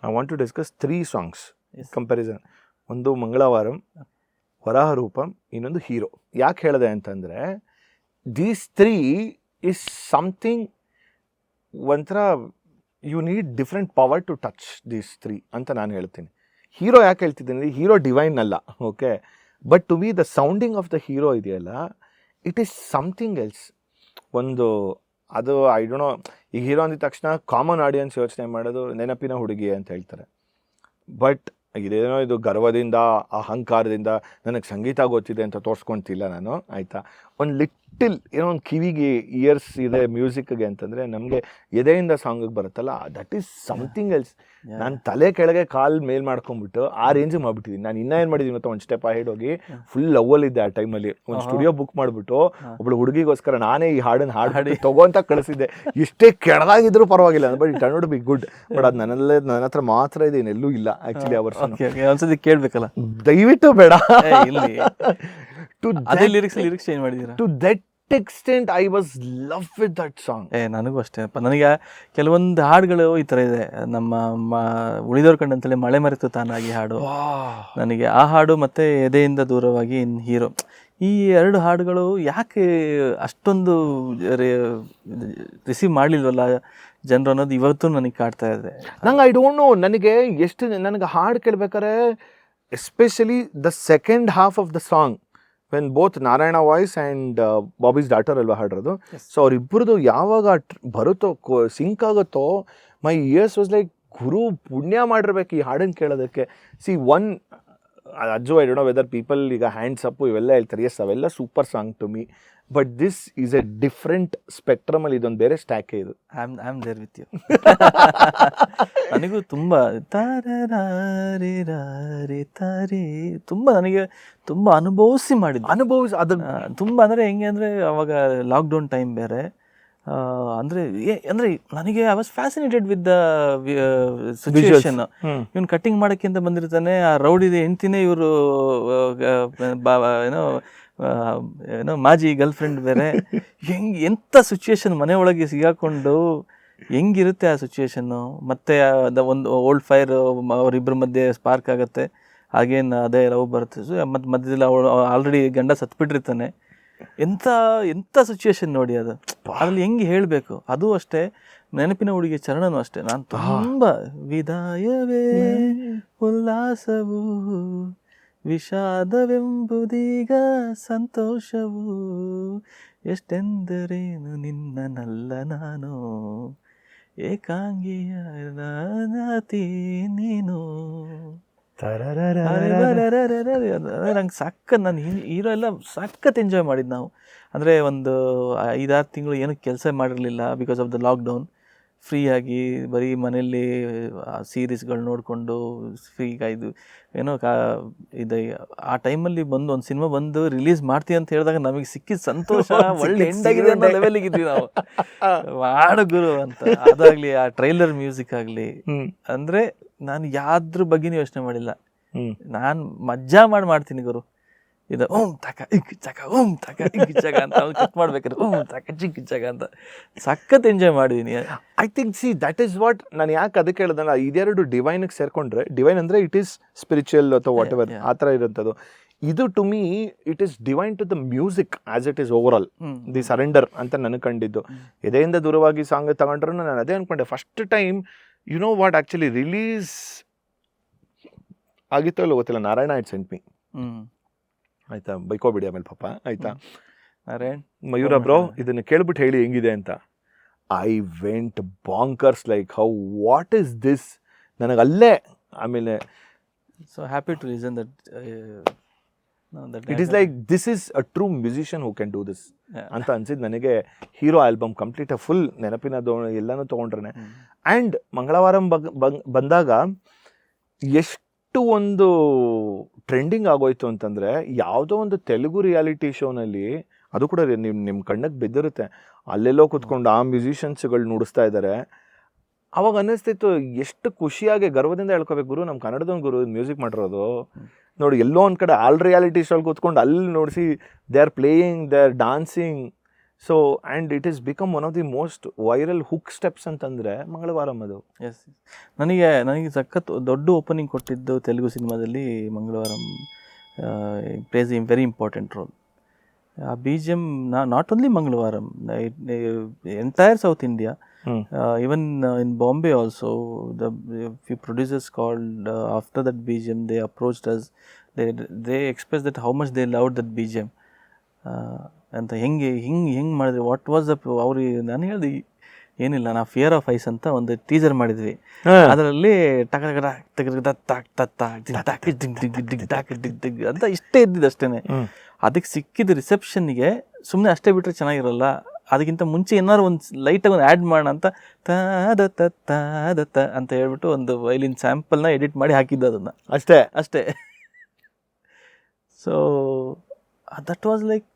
I want to discuss 3 songs Yes. Comparison. ಒಂದು ಮಂಗಳವಾರಂ, ವರಾಹ ರೂಪಂ, ಇನ್ನೊಂದು hero. ಯಾಕೆ ಹೇಳಿದೆ ಅಂತಂದರೆ ದೀಸ್ 3 ಇಸ್ ಸಮಥಿಂಗ್ ಒಂಥರ you need different power to touch these 3 ಅಂತ ನಾನು ಹೇಳ್ತೀನಿ. ಹೀರೋ ಯಾಕೆ ಹೇಳ್ತಿದ್ದೀನಿ, ಹೀರೋ ಡಿವೈನ್ ಅಲ್ಲ, okay, but to be the sounding of the hero ಇದೆಯಲ್ಲ, ಇಟ್ ಈಸ್ ಸಮಥಿಂಗ್ ಎಲ್ಸ್. ಒಂದು ಅದು ಐ ಡೋಂಟ್ ನೋ, ಈ ಹೀರೋ ಅಂದಿದ ತಕ್ಷಣ ಕಾಮನ್ ಆಡಿಯನ್ಸ್ ಯೋಚನೆ ಮಾಡೋದು ನೆನಪಿನ ಹುಡುಗಿ ಅಂತ ಹೇಳ್ತಾರೆ. ಬಟ್ ಇದೇನೋ ಇದು ಗರ್ವದಿಂದ ಅಹಂಕಾರದಿಂದ ನನಗೆ ಸಂಗೀತ ಗೊತ್ತಿದೆ ಅಂತ ತೋರಿಸ್ಕೊಳ್ತಿಲ್ಲ ನಾನು, ಆಯಿತಾ. ಒಂದು ಲಿಟ್ಟಿಲ್ ಏನೋ ಒಂದು ಕಿವಿಗೆ ಇಯರ್ಸ್ ಇದೆ ಮ್ಯೂಸಿಕ್ಗೆ ಅಂತಂದರೆ ನಮಗೆ ಎದೆಯಿಂದ ಸಾಂಗಿಗೆ ಬರುತ್ತಲ್ಲ, ದಟ್ ಈಸ್ ಸಮಥಿಂಗ್ ಎಲ್ಸ್. ನಾನು ತಲೆ ಕೆಳಗೆ ಕಾಲು ಮೇಲ್ ಮಾಡ್ಕೊಂಡ್ಬಿಟ್ಟು ಆ ರೇಂಜಿಗೆ ಮಾಡ್ಬಿಟ್ಟಿದ್ದೀನಿ. ನಾನು ಇನ್ನೂ ಏನು ಮಾಡಿದ್ದೀನಿ ಗೊತ್ತಾ, ಒಂದು ಸ್ಟೆಪ್ ಅಹೆಡ್ ಹೋಗಿ ಫುಲ್ ಲವ್ವಲ್ಲಿದ್ದೆ ಆ ಟೈಮಲ್ಲಿ. ಒಂದು ಸ್ಟುಡಿಯೋ ಬುಕ್ ಮಾಡಿಬಿಟ್ಟು ಒಬ್ಳು ಹುಡುಗಿಗೋಸ್ಕರ ನಾನೇ ಈ ಹಾಡನ್ನು ಹಾಡಿ ತಗೋಂತ ಕಳಿಸಿದ್ದೆ. ಎಷ್ಟೇ ಕೆಳದಾಗಿದ್ರೂ ಪರವಾಗಿಲ್ಲ, but it turned out to be good. But ಅದು ನನ್ನ ಹತ್ರ ಮಾತ್ರ ಇದೆ, ಇನ್ನೆಲ್ಲೂ ಇಲ್ಲ ಆ್ಯಕ್ಚುಲಿ. ಆ ವರ್ಷ ಒಂದ್ಸತಿ ಕೇಳಬೇಕಲ್ಲ, ದಯವಿಟ್ಟು ಬೇಡ. ಲಿರಿಕ್ಸ್ ಚೇಂಜ್ ಮಾಡಿದ್ದೀರಾ? To that extent I was love with that song. ನನಗೂ ಅಷ್ಟೇ. ನನಗೆ ಕೆಲವೊಂದು ಹಾಡುಗಳು ಈ ಥರ ಇದೆ. ನಮ್ಮ ಉಳಿದವ್ರ ಕಂಡಂತಲೇ ಮಳೆ ಮರೆತು ತಾನಾಗಿ ಹಾಡು, ನನಗೆ ಆ ಹಾಡು ಮತ್ತು ಎದೆಯಿಂದ ದೂರವಾಗಿ ಇನ್ ಹೀರೋ, ಈ 2 ಹಾಡುಗಳು ಯಾಕೆ ಅಷ್ಟೊಂದು ರಿಸೀವ್ ಮಾಡಲಿಲ್ವಲ್ಲ ಜನರು ಅನ್ನೋದು ಇವತ್ತು ನನಗೆ ಕಾಡ್ತಾ ಇದೆ. ನಂಗೆ ಐ ಡೋಂಟ್ ನೋ, ನನಗೆ ಹಾಡು ಕೇಳ್ಬೇಕಾದ್ರೆ especially the second half of the song when both Narayana voice and Bobby's daughter ಅಲ್ವಾ ಹಾಡಿರೋದು. ಸೊ ಅವರಿಬ್ಬರದು ಯಾವಾಗ ಬರುತ್ತೋ, ಸಿಂಕ್ ಆಗುತ್ತೋ, ಮೈ ಇಯರ್ಸ್ ವಾಸ್ ಲೈಕ್ ಗುರು ಪುಣ್ಯ ಮಾಡಿರ್ಬೇಕು ಈ ಹಾಡನ್ನು ಕೇಳೋದಕ್ಕೆ. ಸಿ ಒನ್ Ajju, I don't know whether people ಈಗ ಹ್ಯಾಂಡ್ಸ್ ಅಪ್ಪು ಇವೆಲ್ಲ ಹೇಳ್ತಾರೆ, ಎಸ್ ಅವೆಲ್ಲ super song to me, but this is a different ಸ್ಪೆಕ್ಟ್ರಮಲ್ಲಿ, ಇದೊಂದು ಬೇರೆ ಸ್ಟ್ಯಾಕೇ ಇದು. I am there with you. ನನಗೂ ತುಂಬ ತುಂಬ ನನಗೆ ತುಂಬ ಅನುಭವಿಸಿ ಅದು ತುಂಬ. ಅಂದರೆ ಹೆಂಗೆ ಅಂದರೆ ಅವಾಗ ಲಾಕ್ಡೌನ್ ಟೈಮ್ ಬೇರೆ, ಅಂದರೆ ನನಗೆ I was fascinated with the situation. ಇವನು ಕಟ್ಟಿಂಗ್ ಮಾಡೋಕ್ಕೆ ಅಂತ ಬಂದಿರ್ತಾನೆ, ಆ ರೌಡಿದೆ ಹೆಂಡ್ತಿನೇ ಇವರು ಏನೋ ಮಾಜಿ ಗರ್ಲ್ ಫ್ರೆಂಡ್ ಬೇರೆ. ಎಂಥ ಸಿಚುವೇಶನ್, ಮನೆ ಒಳಗೆ ಸಿಗಾಕೊಂಡು ಹೆಂಗಿರುತ್ತೆ ಆ ಸಿಚುವೇಶನ್ನು. ಮತ್ತು ಒಂದು ಓಲ್ಡ್ ಫೈರ್ ಅವರಿಬ್ಬರ ಮಧ್ಯೆ ಸ್ಪಾರ್ಕ್ ಆಗುತ್ತೆ, ಹಾಗೇನು ಅದೇ ಲವ್ ಬರುತ್ತೆ. ಮತ್ತು ಮಧ್ಯದಲ್ಲಿ ಅವಳು ಆಲ್ರೆಡಿ ಗಂಡ ಸತ್ಬಿಟ್ಟಿರ್ತಾನೆ. ಎಂಥ ಸಿಚುವೇಶನ್ ನೋಡಿ ಅದು. ಅದ್ರಲ್ಲಿ ಹೆಂಗೆ ಹೇಳಬೇಕು, ಅದು ಅಷ್ಟೇ. ನೆನಪಿನ ಹುಡುಗಿ ಚರಣನೂ ಅಷ್ಟೇ. ನಾನು ತುಂಬ ವಿದಾಯವೇ ಉಲ್ಲಾಸವು, ವಿಷಾದವೆಂಬುದೀಗ ಸಂತೋಷವು, ಎಷ್ಟೆಂದರೇನು ನಿನ್ನನಲ್ಲ ನಾನು, ಏಕಾಂಗಿಯ ನಾತಿ ನೀನು. ನಂಗೆ ನಾನು ಹೀರೋ ಎಲ್ಲ ಸಖತ್ ಎಂಜಾಯ್ ಮಾಡಿದ್ದು ನಾವು. ಅಂದರೆ ಒಂದು 5-6 ತಿಂಗಳು ಏನೂ ಕೆಲಸ ಮಾಡಿರಲಿಲ್ಲ ಬಿಕಾಸ್ ಆಫ್ ದ ಲಾಕ್ಡೌನ್. ಫ್ರೀಯಾಗಿ ಬರೀ ಮನೆಯಲ್ಲಿ ಸೀರೀಸ್ಗಳು ನೋಡಿಕೊಂಡು ಫ್ರೀಗಾಯಿತು ಏನೋ ಇದು. ಆ ಟೈಮಲ್ಲಿ ಒಂದು ಸಿನಿಮಾ ಬಂದು ರಿಲೀಸ್ ಮಾಡ್ತೀವಿ ಅಂತ ಹೇಳಿದಾಗ ನಮಗೆ ಸಿಕ್ಕಿದ ಸಂತೋಷ ಒಳ್ಳೆ ಎಂಡಾಗಿದೆ ಅನ್ನೋ ಲೆವೆಲಿಗಿದ್ವಿ ನಾವು. ಮಾಡು ಗುರು ಅಂತ. ಅದಾಗಲಿ, ಆ ಟ್ರೈಲರ್ ಮ್ಯೂಸಿಕ್ ಆಗಲಿ, ಅಂದರೆ ನಾನು ಯಾವ್ದ್ರ ಬಗ್ಗೆನೂ ಯೋಚನೆ ಮಾಡಿಲ್ಲ. ನಾನು ಮಜಾ ಮಾಡ್ತೀನಿ ಗುರು. ಇದು ಓಂ ತಕ ಇಕ್ ಚಕ, ಓಂ ತಕ ಇಕ್ ಚಕ ಅಂತ ಅವ್ನು ಕಟ್ ಮಾಡ್ಬೇಕಾದ್ರೆ ಓಂ ತಕ ಚಿಕ್ ಚಕ ಅಂತ ಸಖತ್ ಎಂಜಾಯ್ ಮಾಡಿದ್ದೀನಿ. I think see that is what ನಾನು ಯಾಕೆ ಅದಕ್ಕೆ ಹೇಳಿದಲ್ಲ, ಇದೆರಡು ಡಿವೈನಿಗೆ ಸೇರ್ಕೊಂಡ್ರೆ, ಡಿವೈನ್ ಅಂದರೆ ಇಟ್ ಈಸ್ ಸ್ಪಿರಿಚುವಲ್ ಅಥವಾ ವಾಟ್ ಎವರ್ ಆ ಥರ ಇರೋಂಥದ್ದು. ಇದು to me it is divine to the music as it is over all the surrender ಅಂತ ನನಗೆ ಕಂಡಿದ್ದು. ಎದೆಯಿಂದ ದೂರವಾಗಿ ಸಾಂಗ್ ತಗೊಂಡ್ರು ನಾನು ಅದೇ ಅಂದ್ಕೊಂಡೆ first time. You know what actually release ಆಗಿತ್ತೋ ಇಲ್ಲ ಗೊತ್ತಿಲ್ಲ, ನಾರಾಯಣ ಇಟ್ ಸೆಂಟ್ ಮೀ, ಆಯಿತಾ, ಬೈಕೋಬಿಡಿ ಆಮೇಲೆ ಪಾಪ, ಆಯಿತಾ, ನಾರಾಯಣ್ ಮಯೂರ ಬ್ರೋ ಇದನ್ನು ಕೇಳ್ಬಿಟ್ಟು ಹೇಳಿ ಹೆಂಗಿದೆ ಅಂತ. I went bonkers like how what is this, ನನಗಲ್ಲೇ ಆಮೇಲೆ so happy to listen that. It is like this is a true musician who can do this ಅಂತ ಅನ್ಸಿದ್ದು ನನಗೆ. ಹೀರೋ ಆಲ್ಬಮ್ ಕಂಪ್ಲೀಟ್ ಫುಲ್ ನೆನಪಿನ ಎಲ್ಲನೂ ತೊಗೊಂಡ್ರೆ. ಆ್ಯಂಡ್ ಮಂಗಳವಾರಂ ಬಂದಾಗ ಎಷ್ಟು ಒಂದು ಟ್ರೆಂಡಿಂಗ್ ಆಗೋಯ್ತು ಅಂತಂದರೆ, ಯಾವುದೋ ಒಂದು ತೆಲುಗು ರಿಯಾಲಿಟಿ ಶೋನಲ್ಲಿ, ಅದು ಕೂಡ ನಿಮ್ಮ ಕಣ್ಣಿಗೆ ಬಿದ್ದಿರುತ್ತೆ, ಅಲ್ಲೆಲ್ಲೋ ಕೂತ್ಕೊಂಡು ಆ ಮ್ಯೂಸಿಷಿಯನ್ಸ್ಗಳು ನುಡಿಸ್ತಾ ಇದ್ದಾರೆ. ಅವಾಗ ಅನ್ನಿಸ್ತಿತ್ತು ಎಷ್ಟು ಖುಷಿಯಾಗಿ ಗರ್ವದಿಂದ ಹೇಳ್ಕೋಬೇಕು, ಗುರು ನಮ್ಮ ಕನ್ನಡದವ್ನು ಗುರು ಮ್ಯೂಸಿಕ್ ಮಾಡಿರೋದು ನೋಡಿ. ಎಲ್ಲೋ ಒಂದು ಕಡೆ ಆಲ್ ರಿಯಾಲಿಟಿ ಶೋಲ್ಲಿ ಕೂತ್ಕೊಂಡು ಅಲ್ಲಿ ನೋಡಿಸಿ they are playing, they are dancing. So and it is become one of the most viral hook steps ಅಂತಂದರೆ ಮಂಗಳವಾರಂ ಅದು. ಎಸ್, ನನಗೆ ಸಖತ್ ದೊಡ್ಡ ಓಪನಿಂಗ್ ಕೊಟ್ಟಿದ್ದು ತೆಲುಗು ಸಿನಿಮಾದಲ್ಲಿ Mangalavaaram plays a very important role. ಆ B G M not only Mangalavaaram, entire south India, even in Bombay also, the few producers called after that BGM, they approached us, they expressed that how much they loved that BGM ಅಂತ. ಹೆಂಗೆ ಮಾಡಿದ್ರಿ, what was the ಅವ್ರು, ನಾನು ಹೇಳಿದೆ ಏನಿಲ್ಲ, ನಾವು fear of ice ಅಂತ ಒಂದು ಟೀಸರ್ ಮಾಡಿದ್ವಿ. ಅದರಲ್ಲಿ ಅಂತ ಇಷ್ಟೇ ಇದ್ದಿದ್ದು ಅಷ್ಟೇ. ಅದಕ್ಕೆ ಸಿಕ್ಕಿದ ರಿಸೆಪ್ಷನ್ಗೆ ಸುಮ್ಮನೆ ಅಷ್ಟೇ ಬಿಟ್ಟರೆ ಚೆನ್ನಾಗಿರಲ್ಲ, ಅದಕ್ಕಿಂತ ಮುಂಚೆ ಏನಾದ್ರು ಒಂದು ಲೈಟಾಗಿ ಒಂದು ಆ್ಯಡ್ ಮಾಡೋಣ ಅಂತ ತಾದತ್ತ ಅಂತ ಹೇಳ್ಬಿಟ್ಟು ಒಂದು ವೈಲಿನ್ ಸ್ಯಾಂಪಲ್ನ ಎಡಿಟ್ ಮಾಡಿ ಹಾಕಿದ್ದು ಅದನ್ನು ಅಷ್ಟೇ. So that was like